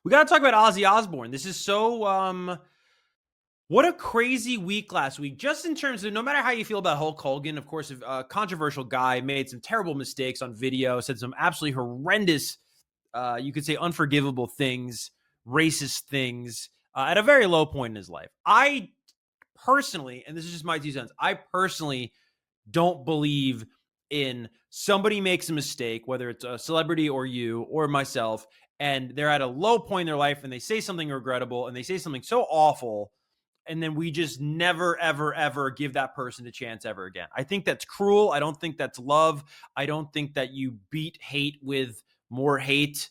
We got to talk about Ozzy Osbourne. This is so what a crazy week last week, just in terms of no matter how you feel about Hulk Hogan, of course, a controversial guy, made some terrible mistakes on video, said some absolutely horrendous, you could say unforgivable things, racist things at a very low point in his life. I personally, and this is just my 2 cents, I personally don't believe in somebody makes a mistake, whether it's a celebrity or you or myself, and they're at a low point in their life and they say something regrettable and they say something so awful, and then we just never, ever, ever give that person a chance ever again. I think that's cruel. I don't think that's love. I don't think that you beat hate with more hate.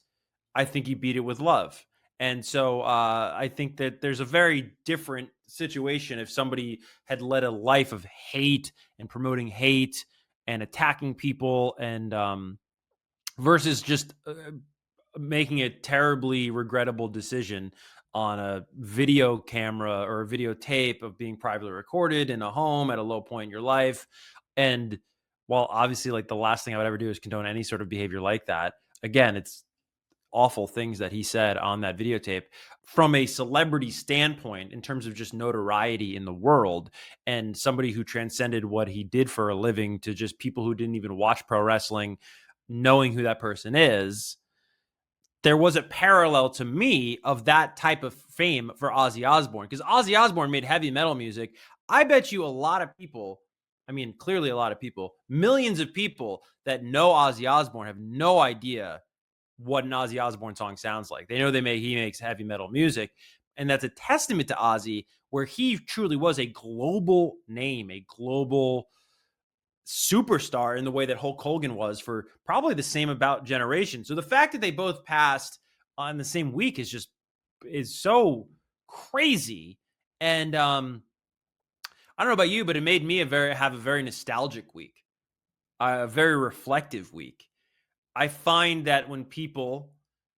I think you beat it with love. And so I think that there's a very different situation if somebody had led a life of hate and promoting hate and attacking people and versus just making a terribly regrettable decision on a video camera or a videotape of being privately recorded in a home at a low point in your life. And while obviously like the last thing I would ever do is condone any sort of behavior like that, again, it's awful things that he said on that videotape from a celebrity standpoint in terms of just notoriety in the world and somebody who transcended what he did for a living to just people who didn't even watch pro wrestling knowing who that person is. There was a parallel to me of that type of fame for Ozzy Osbourne, because Ozzy Osbourne made heavy metal music. I bet you a lot of people, I mean, clearly a lot of people, millions of people that know Ozzy Osbourne have no idea what an Ozzy Osbourne song sounds like. They know he makes heavy metal music, and that's a testament to Ozzy, where he truly was a global name, a global superstar in the way that Hulk Hogan was for probably the same about generation. So the fact that they both passed on the same week is so crazy. And I don't know about you, but it made me have a very nostalgic week, a very reflective week. I find that when people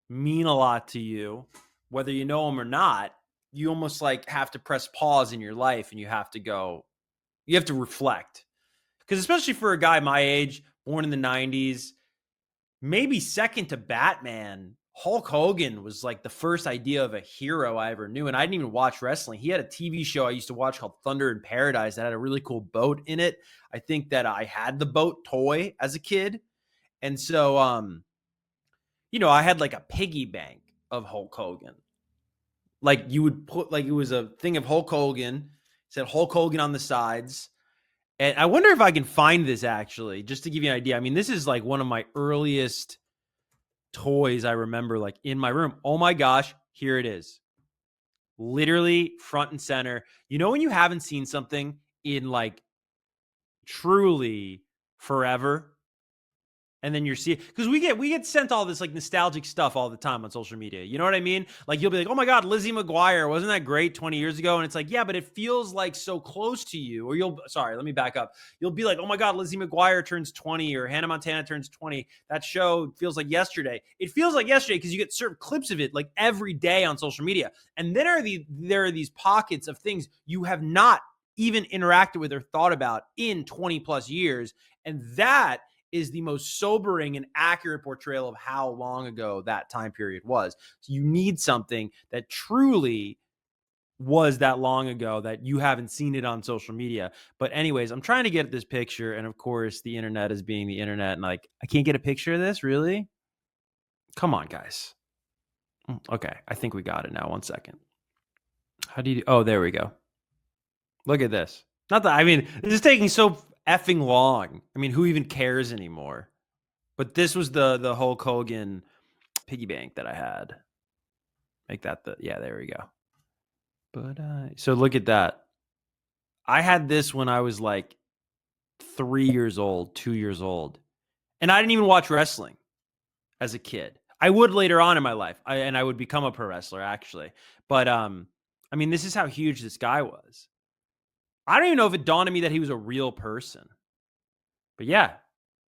mean a lot to you, whether you know them or not, you almost like have to press pause in your life and you have to reflect. Because especially for a guy my age, born in the 90s, maybe second to Batman, Hulk Hogan was like the first idea of a hero I ever knew. And I didn't even watch wrestling. He had a TV show I used to watch called Thunder in Paradise that had a really cool boat in it. I think that I had the boat toy as a kid. And so, I had like a piggy bank of Hulk Hogan. Like you would put, like it was a thing of Hulk Hogan, said Hulk Hogan on the sides. And I wonder if I can find this actually, just to give you an idea. I mean, this is like one of my earliest toys I remember, like in my room. Oh my gosh, here it is. Literally front and center. You know, when you haven't seen something in like truly forever, and then you're seeing, because we get sent all this like nostalgic stuff all the time on social media. You know what I mean? Like you'll be like, oh my God, Lizzie McGuire, wasn't that great 20 years ago? And it's like, yeah, but it feels like so close to you. Or sorry, let me back up. You'll be like, oh my God, Lizzie McGuire turns 20 or Hannah Montana turns 20. That show feels like yesterday. It feels like yesterday because you get certain clips of it like every day on social media. And then there are these pockets of things you have not even interacted with or thought about in 20 plus years. And that is the most sobering and accurate portrayal of how long ago that time period was. So you need something that truly was that long ago that you haven't seen it on social media. But anyways, I'm trying to get this picture. And of course, the internet is being the internet. And like, I can't get a picture of this, really? Come on, guys. Okay, I think we got it now. 1 second. How do you oh, there we go. Look at this. Not that, I mean, this is taking so effing long. I mean, who even cares anymore? But this was the Hulk Hogan piggy bank that I had. Make that yeah, there we go. But so look at that. I had this when I was like 3 years old, 2 years old. And I didn't even watch wrestling as a kid. I would later on in my life. I would become a pro wrestler actually. But I mean, this is how huge this guy was. I don't even know if it dawned on me that he was a real person. But yeah,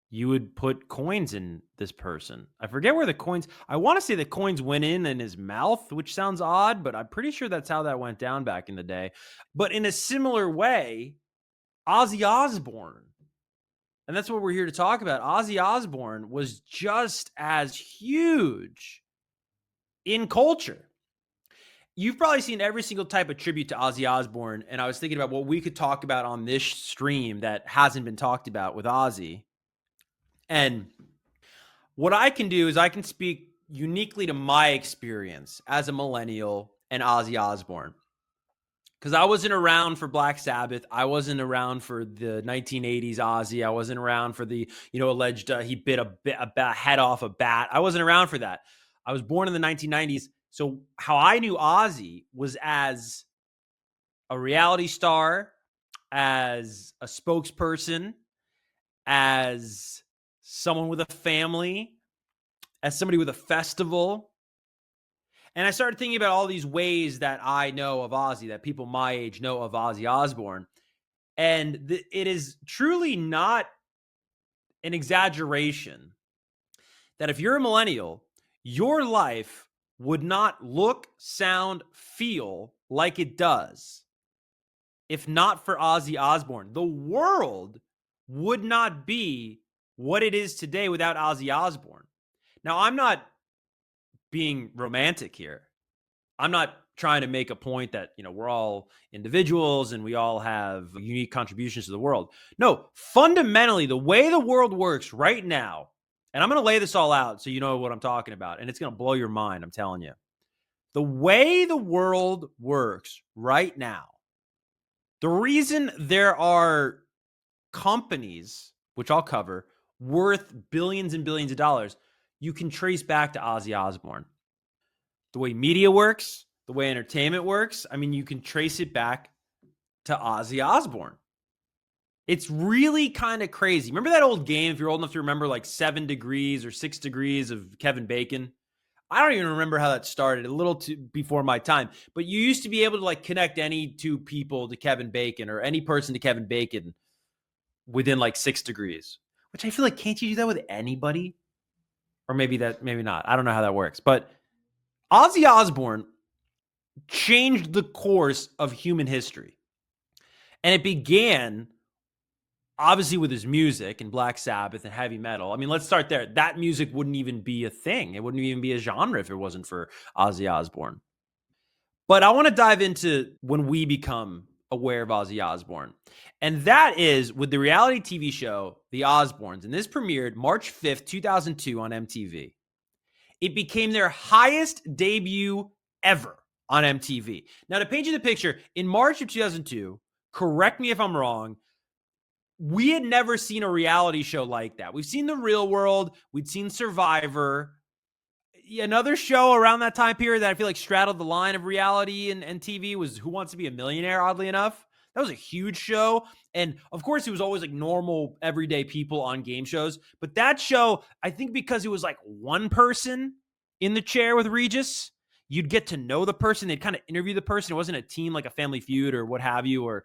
you would put coins in this person. I forget where the coins, I want to say the coins went in his mouth, which sounds odd, but I'm pretty sure that's how that went down back in the day. But in a similar way, Ozzy Osbourne, and that's what we're here to talk about. Ozzy Osbourne was just as huge in culture. You've probably seen every single type of tribute to Ozzy Osbourne, and I was thinking about what we could talk about on this stream that hasn't been talked about with Ozzy. And what I can do is I can speak uniquely to my experience as a millennial and Ozzy Osbourne. Because I wasn't around for Black Sabbath. I wasn't around for the 1980s Ozzy. I wasn't around for the, alleged he bit a head off a bat. I wasn't around for that. I was born in the 1990s. So how I knew Ozzy was as a reality star, as a spokesperson, as someone with a family, as somebody with a festival. And I started thinking about all these ways that I know of Ozzy, that people my age know of Ozzy Osbourne. And it is truly not an exaggeration that if you're a millennial, your life would not look, sound, feel like it does if not for Ozzy Osbourne. The world would not be what it is today without Ozzy Osbourne. Now, I'm not being romantic here. I'm not trying to make a point that, we're all individuals and we all have unique contributions to the world. No, fundamentally, the way the world works right now, and I'm going to lay this all out so you know what I'm talking about, and it's going to blow your mind, I'm telling you. The way the world works right now, the reason there are companies, which I'll cover, worth billions and billions of dollars, you can trace back to Ozzy Osbourne. The way media works, the way entertainment works, you can trace it back to Ozzy Osbourne. It's really kind of crazy. Remember that old game, if you're old enough to remember, like 7 Degrees or 6 Degrees of Kevin Bacon? I don't even remember how that started, a little too before my time. But you used to be able to connect any two people to Kevin Bacon or any person to Kevin Bacon within 6 degrees, which I feel like, can't you do that with anybody? Or maybe not. I don't know how that works. But Ozzy Osbourne changed the course of human history. And it began, obviously, with his music and Black Sabbath and heavy metal. Let's start there. That music wouldn't even be a thing. It wouldn't even be a genre if it wasn't for Ozzy Osbourne. But I want to dive into when we become aware of Ozzy Osbourne. And that is with the reality TV show, The Osbournes. And this premiered March 5th, 2002 on MTV. It became their highest debut ever on MTV. Now, to paint you the picture, in March of 2002, correct me if I'm wrong, we had never seen a reality show like that. We've seen The Real World. We'd seen Survivor. Another show around that time period that I feel like straddled the line of reality and TV was Who Wants to Be a Millionaire, oddly enough. That was a huge show. And of course, it was always normal, everyday people on game shows. But that show, I think because it was one person in the chair with Regis, you'd get to know the person. They'd kind of interview the person. It wasn't a team like a Family Feud or what have you, or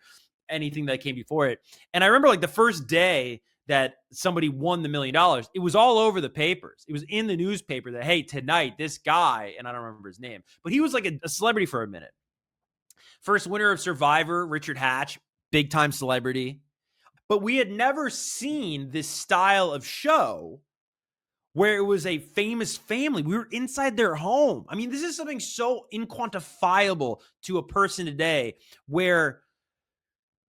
anything that came before it. And I remember the first day that somebody won the $1 million, it was all over the papers. It was in the newspaper that, hey, tonight, this guy, and I don't remember his name, but he was a celebrity for a minute. First winner of Survivor, Richard Hatch, big time celebrity. But we had never seen this style of show where it was a famous family. We were inside their home. This is something so inquantifiable to a person today, where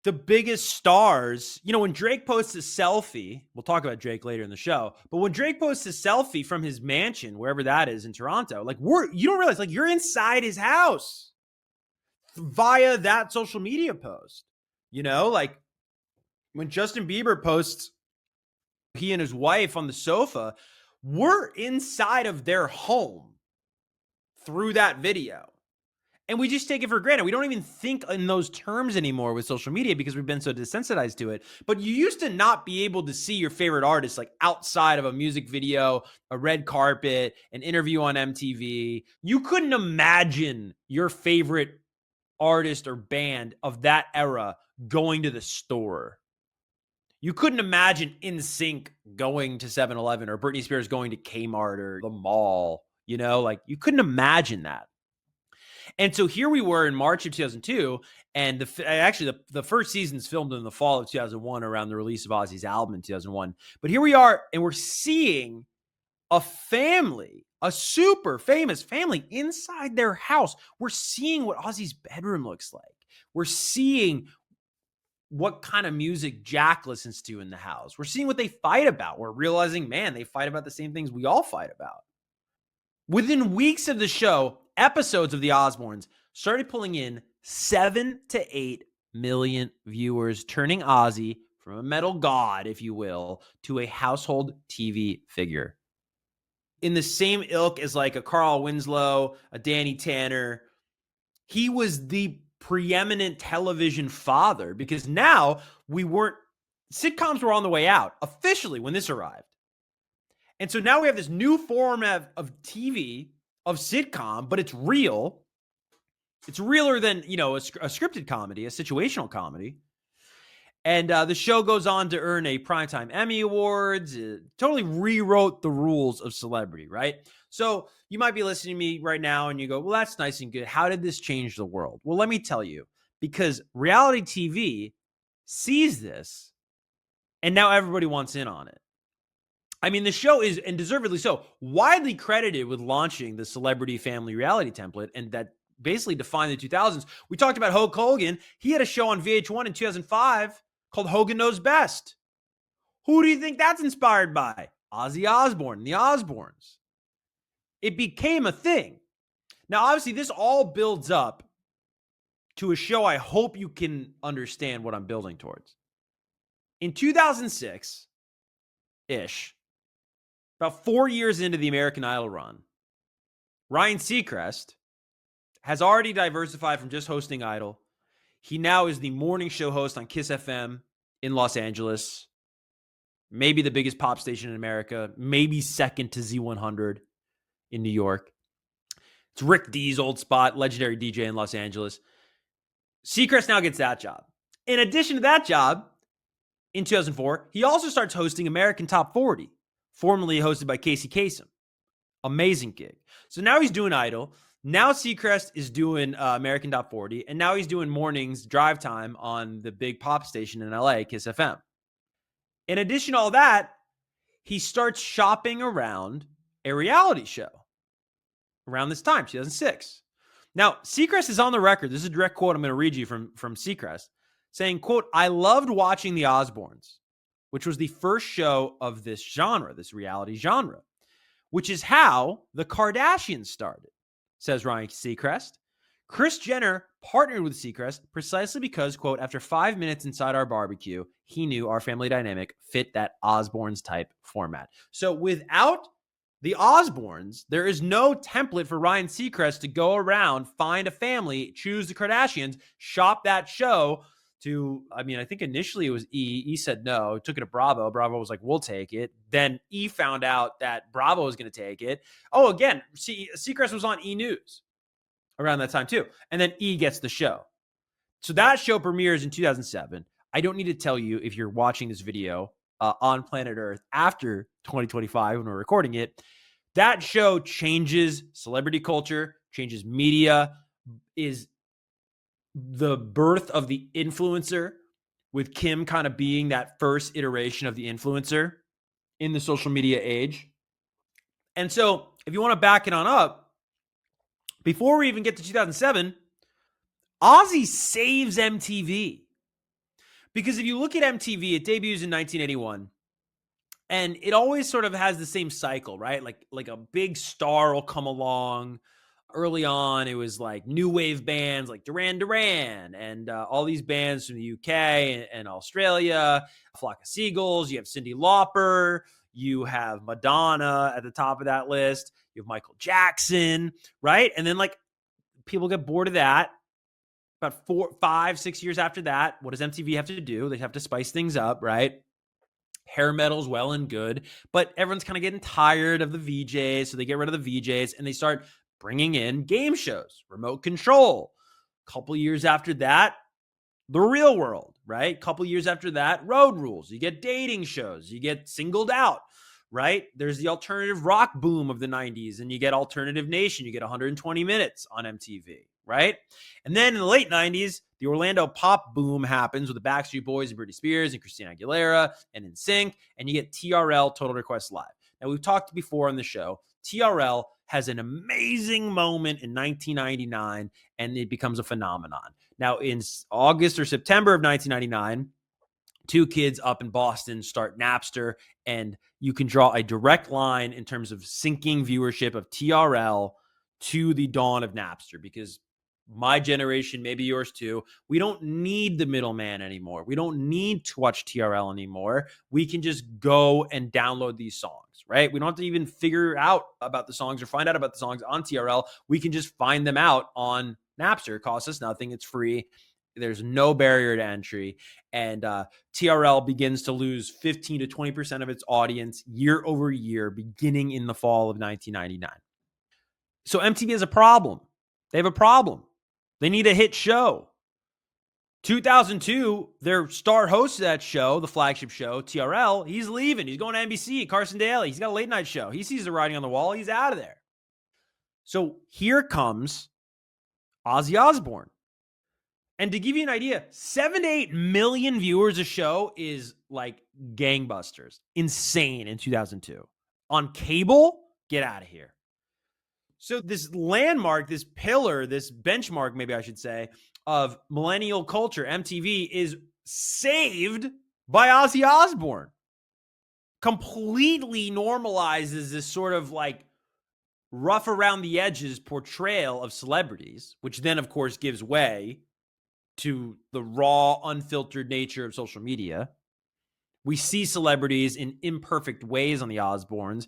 the biggest stars, when Drake posts a selfie, we'll talk about Drake later in the show, but when Drake posts a selfie from his mansion, wherever that is in Toronto, you don't realize, you're inside his house via that social media post. When Justin Bieber posts he and his wife on the sofa, we're inside of their home through that video. And we just take it for granted. We don't even think in those terms anymore with social media because we've been so desensitized to it. But you used to not be able to see your favorite artist outside of a music video, a red carpet, an interview on MTV. You couldn't imagine your favorite artist or band of that era going to the store. You couldn't imagine NSYNC going to 7-Eleven or Britney Spears going to Kmart or the mall. You couldn't imagine that. And so here we were in March of 2002, and the first season's filmed in the fall of 2001 around the release of Ozzy's album in 2001. But here we are, and we're seeing a family a super famous family inside their house. We're seeing what Ozzy's bedroom looks like. We're seeing what kind of music Jack listens to in the house. We're seeing what they fight about. We're realizing, man, they fight about the same things we all fight about. Within weeks of the show, episodes of the Osbournes started pulling in 7 to 8 million viewers, turning Ozzy from a metal god, if you will, to a household TV figure. In the same ilk as like a Carl Winslow, a Danny Tanner, he was the preeminent television father, because now sitcoms were on the way out officially when this arrived. And so now we have this new format of TV, of sitcom, but it's real. It's realer than, a scripted comedy, a situational comedy. And the show goes on to earn a Primetime Emmy Awards. It totally rewrote the rules of celebrity, right? So you might be listening to me right now and you go, well, that's nice and good. How did this change the world? Well, let me tell you, because reality TV sees this and now everybody wants in on it. I mean, the show is, and deservedly so, widely credited with launching the celebrity family reality template, and that basically defined the 2000s. We talked about Hulk Hogan. He had a show on VH1 in 2005 called Hogan Knows Best. Who do you think that's inspired by? Ozzy Osbourne and the Osbournes. It became a thing. Now, obviously, this all builds up to a show I hope you can understand what I'm building towards. In 2006-ish, about 4 years into the American Idol run, Ryan Seacrest has already diversified from just hosting Idol. He now is the morning show host on Kiss FM in Los Angeles, maybe the biggest pop station in America, maybe second to Z100 in New York. It's Rick D's old spot, legendary DJ in Los Angeles. Seacrest now gets that job. In addition to that job, in 2004, he also starts hosting American Top 40, formerly hosted by Casey Kasem. Amazing gig. So now he's doing Idol. Now Seacrest is doing American Top 40, and now he's doing mornings drive time on the big pop station in LA, Kiss FM. In addition to all that, he starts shopping around a reality show around this time, 2006. Now, Seacrest is on the record. This is a direct quote I'm going to read you from Seacrest, saying, quote, "I loved watching the Osbournes, which was the first show of this genre, this reality genre, which is how the Kardashians started," says Ryan Seacrest. "Kris Jenner partnered with Seacrest precisely because, quote, after 5 minutes inside our barbecue, he knew our family dynamic fit that Osbournes type format." So without the Osbournes, there is no template for Ryan Seacrest to go around, find a family, choose the Kardashians, shop that show to, I think initially it was E. E said no, took it to Bravo. Bravo was like, we'll take it. Then E found out that Bravo was going to take it. Oh, again, Seacrest was on E! News around that time too. And then E gets the show. So that show premieres in 2007. I don't need to tell you, if you're watching this video on planet Earth after 2025 when we're recording it, that show changes celebrity culture, changes media, is the birth of the influencer, with Kim kind of being that first iteration of the influencer in the social media age. And so if you want to back it on up, before we even get to 2007, Ozzy saves MTV. Because if you look at MTV, it debuts in 1981. And it always sort of has the same cycle, right? Like a big star will come along. Early on, it was like new wave bands like Duran Duran and all these bands from the UK and Australia, a Flock of Seagulls. You have Cyndi Lauper. You have Madonna at the top of that list. You have Michael Jackson, right? And then like people get bored of that. About 4, 5, 6 years after that, what does MTV have to do? They have to spice things up, right? Hair metal's well and good, but everyone's kind of getting tired of the VJs, so they get rid of the VJs and they start bringing in game shows, remote control. A couple years after that, The Real World, right? A couple years after that, Road Rules. You get dating shows. You get Singled Out, right? There's the alternative rock boom of the 90s, and you get Alternative Nation. You get 120 Minutes on MTV, right? And then in the late 90s, the Orlando pop boom happens with the Backstreet Boys and Britney Spears and Christina Aguilera and NSYNC, and you get TRL, Total Request Live. Now, we've talked before on the show, TRL has an amazing moment in 1999, and it becomes a phenomenon. Now, in August or September of 1999, two kids up in Boston start Napster, and you can draw a direct line in terms of syncing viewership of TRL to the dawn of Napster, because my generation, maybe yours too, we don't need the middleman anymore. We don't need to watch TRL anymore. We can just go and download these songs, right? We don't have to even figure out about the songs or find out about the songs on TRL. We can just find them out on Napster. It costs us nothing. It's free. There's no barrier to entry. And TRL begins to lose 15 to 20% of its audience year over year, beginning in the fall of 1999. So MTV has a problem. They have a problem. They need a hit show. 2002, their star host of that show, the flagship show, TRL, he's leaving. He's going to NBC, Carson Daly. He's got a late night show. He sees the writing on the wall. He's out of there. So here comes Ozzy Osbourne. And to give you an idea, 7 to 8 million viewers a show is like gangbusters. Insane in 2002. On cable, get out of here. So this landmark, this pillar, this benchmark, maybe I should say, of millennial culture, MTV, is saved by Ozzy Osbourne. Completely normalizes this sort of like rough around the edges portrayal of celebrities, which then, of course, gives way to the raw, unfiltered nature of social media. We see celebrities in imperfect ways on the Osbournes.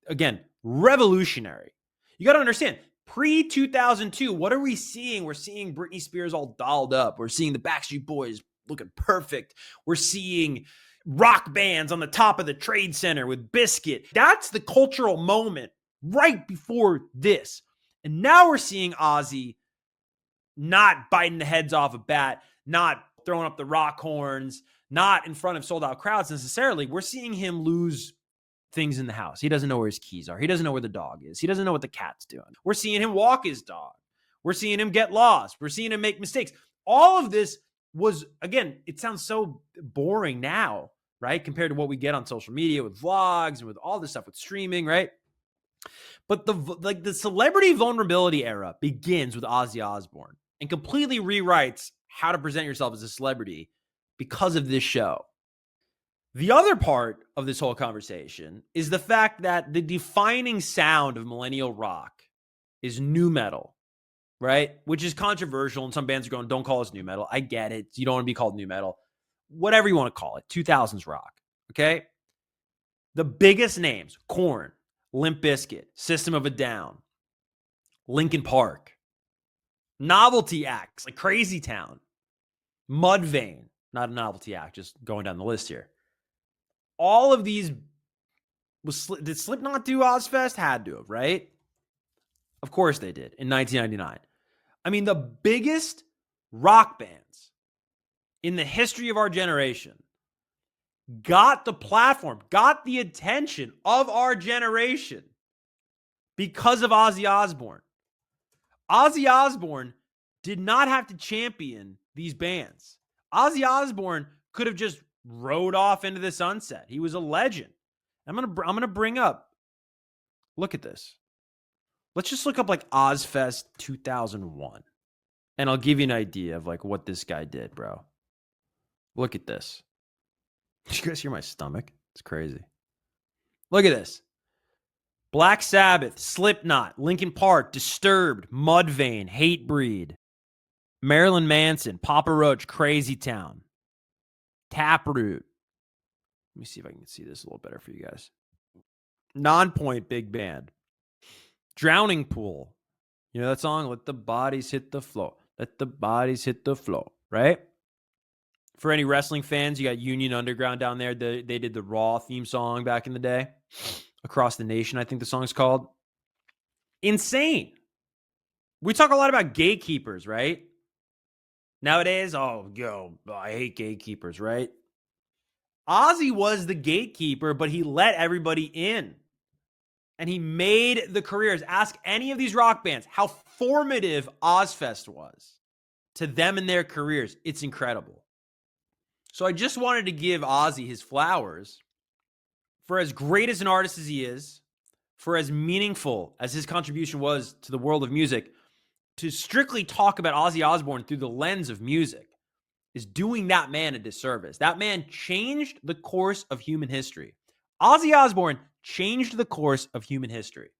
Again, revolutionary. You got to understand, pre-2002, what are we seeing? We're seeing Britney Spears all dolled up. We're seeing the Backstreet Boys looking perfect. We're seeing rock bands on the top of the Trade Center with Biscuit. That's the cultural moment right before this. And now we're seeing Ozzy not biting the heads off a bat, not throwing up the rock horns, not in front of sold out crowds necessarily. We're seeing him lose things in the house. He doesn't know where his keys are. He doesn't know where the dog is. He doesn't know what the cat's doing. We're seeing him walk his dog. We're seeing him get lost. We're seeing him make mistakes. All of this was, again, it sounds so boring now, right? Compared to what we get on social media with vlogs and with all this stuff with streaming, right? But the celebrity vulnerability era begins with Ozzy Osbourne and completely rewrites how to present yourself as a celebrity because of this show. The other part of this whole conversation is the fact that the defining sound of millennial rock is nu metal, right? Which is controversial, and some bands are going, don't call us nu metal. I get it. You don't want to be called nu metal. Whatever you want to call it. 2000s rock, okay? The biggest names, Korn, Limp Bizkit, System of a Down, Linkin Park, novelty acts like Crazy Town, Mudvayne, not a novelty act, just going down the list here. All of these, did Slipknot do Ozfest? Had to have, right? Of course they did in 1999. I mean, the biggest rock bands in the history of our generation got the platform, got the attention of our generation because of Ozzy Osbourne. Ozzy Osbourne did not have to champion these bands. Ozzy Osbourne could have just rode off into the sunset. He was a legend. I'm gonna bring up. Look at this. Let's just look up like Ozfest 2001, and I'll give you an idea of like what this guy did, bro. Look at this. Did you guys hear my stomach? It's crazy. Look at this. Black Sabbath, Slipknot, Linkin Park, Disturbed, Mudvayne, Hatebreed, Marilyn Manson, Papa Roach, Crazy Town, Taproot. Let me see if I can see this a little better for you guys. Non-Point Big Band. Drowning Pool. You know that song? Let the bodies hit the floor. Let the bodies hit the floor, right? For any wrestling fans, you got Union Underground down there. They did the Raw theme song back in the day. Across the Nation, I think the song's called. Insane. We talk a lot about gatekeepers, right? Nowadays, I hate gatekeepers, right? Ozzy was the gatekeeper, but he let everybody in. And he made the careers. Ask any of these rock bands how formative Ozfest was to them and their careers. It's incredible. So I just wanted to give Ozzy his flowers for as great as an artist as he is, for as meaningful as his contribution was to the world of music, to strictly talk about Ozzy Osbourne through the lens of music is doing that man a disservice. That man changed the course of human history. Ozzy Osbourne changed the course of human history.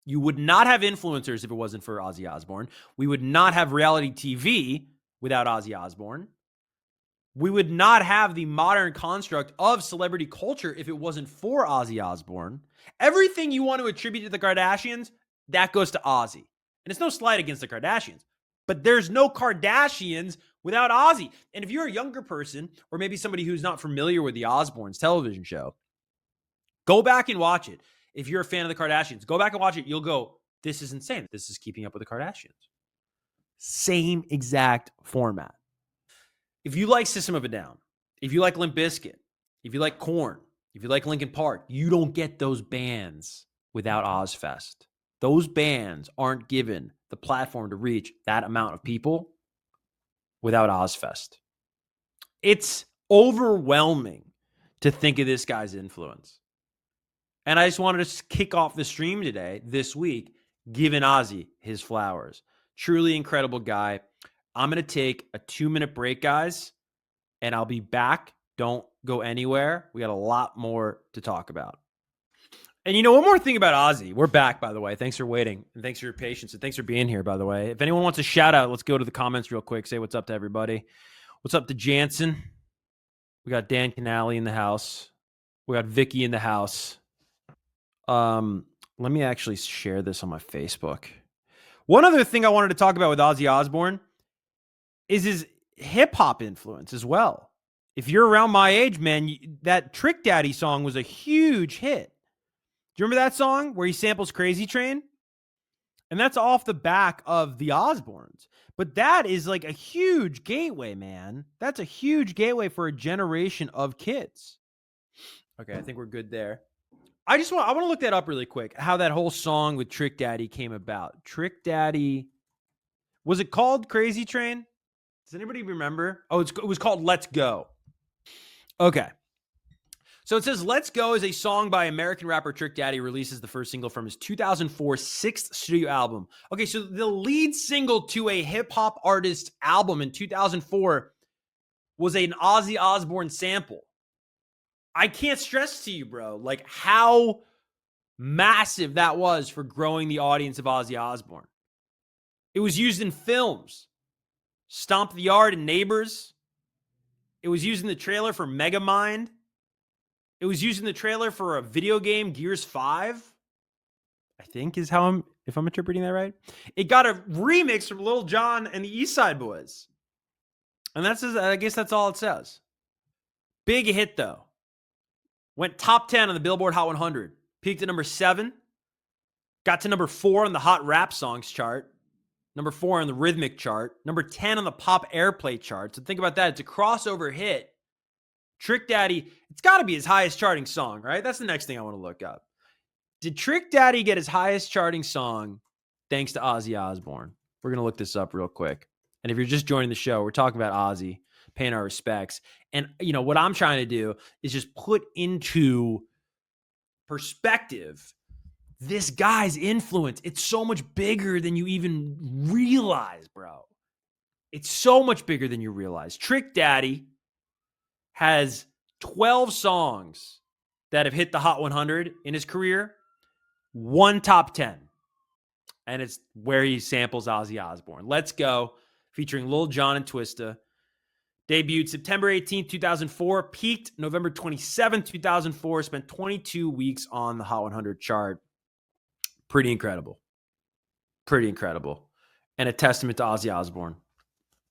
You would not have influencers if it wasn't for Ozzy Osbourne. We would not have reality TV without Ozzy Osbourne. We would not have the modern construct of celebrity culture if it wasn't for Ozzy Osbourne. Everything you want to attribute to the Kardashians, that goes to Ozzy. And it's no slight against the Kardashians, but there's no Kardashians without Ozzy. And if you're a younger person, or maybe somebody who's not familiar with the Osbournes television show, go back and watch it. If you're a fan of the Kardashians, go back and watch it. You'll go, this is insane. This is Keeping Up with the Kardashians. Same exact format. If you like System of a Down, if you like Limp Bizkit, if you like Korn, if you like Linkin Park, you don't get those bands without Ozfest. Those bands aren't given the platform to reach that amount of people without Ozfest. It's overwhelming to think of this guy's influence. And I just wanted to kick off the stream today, this week, giving Ozzy his flowers. Truly incredible guy. I'm going to take a 2-minute break, guys, and I'll be back. Don't go anywhere. We got a lot more to talk about. And one more thing about Ozzy. We're back, by the way. Thanks for waiting, and thanks for your patience, and thanks for being here, by the way. If anyone wants a shout out, let's go to the comments real quick. Say what's up to everybody. What's up to Jansen? We got Dan Canali in the house. We got Vicky in the house. Let me actually share this on my Facebook. One other thing I wanted to talk about with Ozzy Osbourne is his hip hop influence as well. If you're around my age, man, that Trick Daddy song was a huge hit. Do you remember that song where he samples Crazy Train? And that's off the back of the Osbournes. But that is like a huge gateway, man. That's a huge gateway for a generation of kids. Okay, I think we're good there. I want to look that up really quick, how that whole song with Trick Daddy came about. Trick Daddy, was it called Crazy Train? Does anybody remember? Oh, it was called Let's Go. Okay. So it says Let's Go is a song by American rapper Trick Daddy, releases the first single from his 2004 sixth studio album. Okay, so the lead single to a hip-hop artist album in 2004 was an Ozzy Osbourne sample. I can't stress to you, bro, like how massive that was for growing the audience of Ozzy Osbourne. It was used in films. Stomp the Yard and Neighbors. It was used in the trailer for Megamind. It was used in the trailer for a video game, Gears 5. I think is how if I'm interpreting that right. It got a remix from Lil Jon and the East Side Boys. And I guess that's all it says. Big hit though. Went top 10 on the Billboard Hot 100. Peaked at number 7. Got to number 4 on the Hot Rap Songs chart. Number 4 on the Rhythmic chart. Number 10 on the Pop Airplay chart. So think about that. It's a crossover hit. Trick Daddy, it's got to be his highest charting song, right? That's the next thing I want to look up. Did Trick Daddy get his highest charting song thanks to Ozzy Osbourne? We're going to look this up real quick. And if you're just joining the show, we're talking about Ozzy, paying our respects. And, what I'm trying to do is just put into perspective this guy's influence. It's so much bigger than you even realize, bro. It's so much bigger than you realize. Trick Daddy has 12 songs that have hit the Hot 100 in his career, 1 top 10. And it's where he samples Ozzy Osbourne. Let's Go, featuring Lil Jon and Twista. Debuted September 18th, 2004. Peaked November 27th, 2004. Spent 22 weeks on the Hot 100 chart. Pretty incredible. Pretty incredible. And a testament to Ozzy Osbourne.